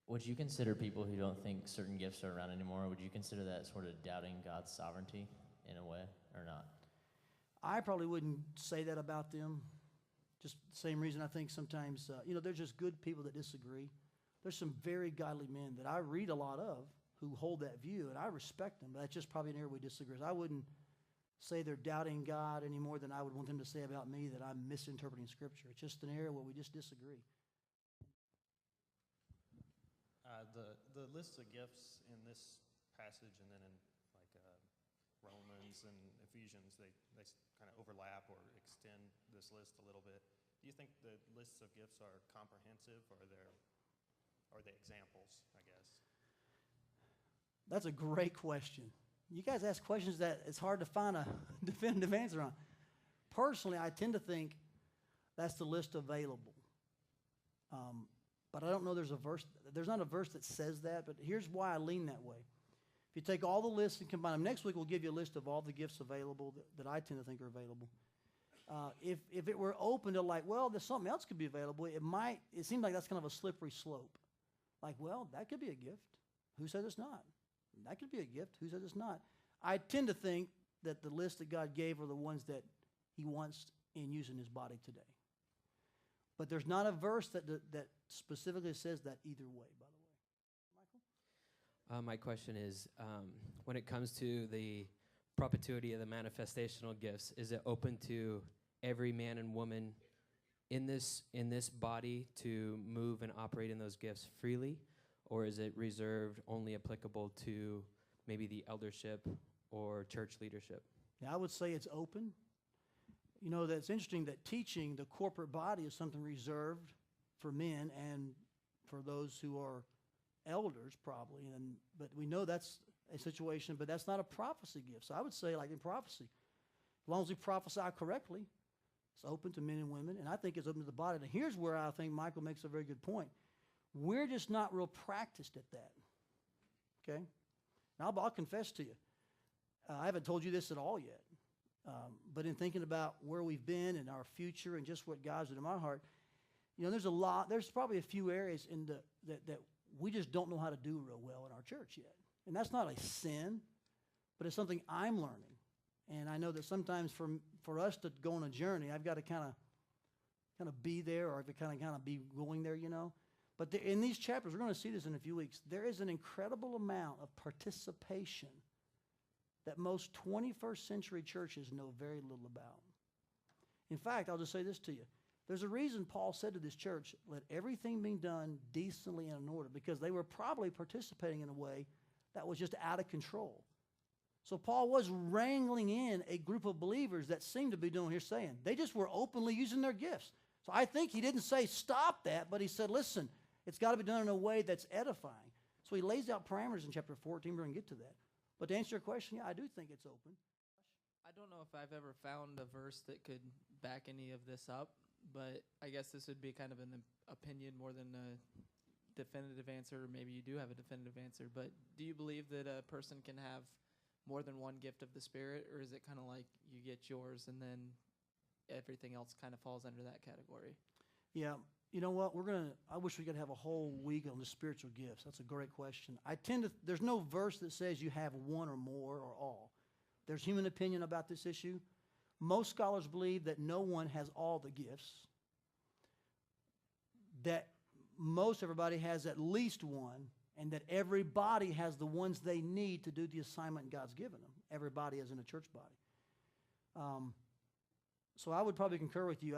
would you consider people who don't think certain gifts are around anymore, would you consider that sort of doubting God's sovereignty in a way or not? I probably wouldn't say that about them. Just the same reason I think sometimes, there's just good people that disagree. There's some very godly men that I read a lot of who hold that view, and I respect them, but that's just probably an area we disagree. I wouldn't say they're doubting God any more than I would want them to say about me that I'm misinterpreting Scripture. It's just an area where we just disagree. The list of gifts in this passage and then in Romans and Ephesians, they kind of overlap or extend this list a little bit. Do you think the lists of gifts are comprehensive, or are they examples, I guess? That's a great question. You guys ask questions that it's hard to find a definitive answer on. Personally, I tend to think that's the list available. But I don't know there's a verse. There's not a verse that says that, but here's why I lean that way. If you take all the lists and combine them, next week we'll give you a list of all the gifts available that I tend to think are available. If it were open to there's something else could be available, it seems like that's kind of a slippery slope. That could be a gift. Who says it's not? That could be a gift. Who says it's not? I tend to think that the list that God gave are the ones that he wants in using his body today. But there's not a verse that specifically says that either way, by the way. Michael? My question is, when it comes to the perpetuity of the manifestational gifts, is it open to every man and woman in this body to move and operate in those gifts freely? Or is it reserved, only applicable to maybe the eldership or church leadership? Yeah, I would say it's open. That's interesting that teaching the corporate body is something reserved for men and for those who are elders, probably. But we know that's a situation, but that's not a prophecy gift. So I would say, like in prophecy, as long as we prophesy correctly, it's open to men and women, and I think it's open to the body. And here's where I think Michael makes a very good point. We're just not real practiced at that, okay? Now, I'll confess to you, I haven't told you this at all yet, but in thinking about where we've been and our future and just what God's done in my heart, there's probably a few areas that we just don't know how to do real well in our church yet. And that's not a sin, but it's something I'm learning. And I know that sometimes for us to go on a journey, I've got to kind of be there, or kind of be going there, But in these chapters, we're going to see this in a few weeks, there is an incredible amount of participation that most 21st century churches know very little about. In fact, I'll just say this to you. There's a reason Paul said to this church, let everything be done decently and in order, because they were probably participating in a way that was just out of control. So Paul was wrangling in a group of believers that seemed to be doing what he's saying. They just were openly using their gifts. So I think he didn't say stop that, but he said, listen, it's got to be done in a way that's edifying. So he lays out parameters in chapter 14. We're going to get to that. But to answer your question, yeah, I do think it's open. I don't know if I've ever found a verse that could back any of this up, but I guess this would be kind of an opinion more than a definitive answer. Maybe you do have a definitive answer. But do you believe that a person can have more than one gift of the Spirit, or is it kind of like you get yours and then everything else kind of falls under that category? Yeah. You know what? I wish we could have a whole week on the spiritual gifts. That's a great question. There's no verse that says you have one or more or all. There's human opinion about this issue. Most scholars believe that no one has all the gifts, that most everybody has at least one, and that everybody has the ones they need to do the assignment God's given them. Everybody as in a church body. So I would probably concur with you.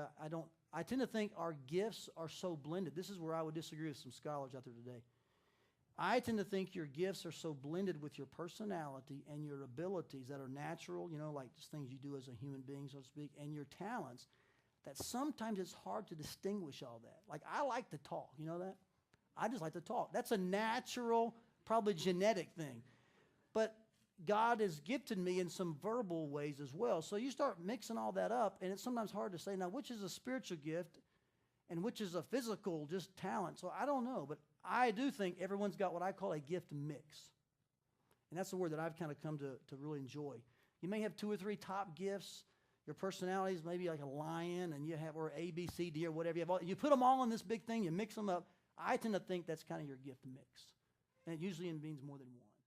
I tend to think our gifts are so blended. This is where I would disagree with some scholars out there today. I tend to think your gifts are so blended with your personality and your abilities that are natural, like just things you do as a human being, so to speak, and your talents, that sometimes it's hard to distinguish all that. Like, I like to talk, you know that? I just like to talk. That's a natural, probably genetic thing. But God has gifted me in some verbal ways as well. So you start mixing all that up, and it's sometimes hard to say, now, which is a spiritual gift and which is a physical, just talent. So I don't know, but I do think everyone's got what I call a gift mix. And that's the word that I've kind of come to really enjoy. You may have 2 or 3 top gifts. Your personality is maybe like a lion, and or A, B, C, D, or whatever. You put them all in this big thing, you mix them up. I tend to think that's kind of your gift mix. And it usually means more than one.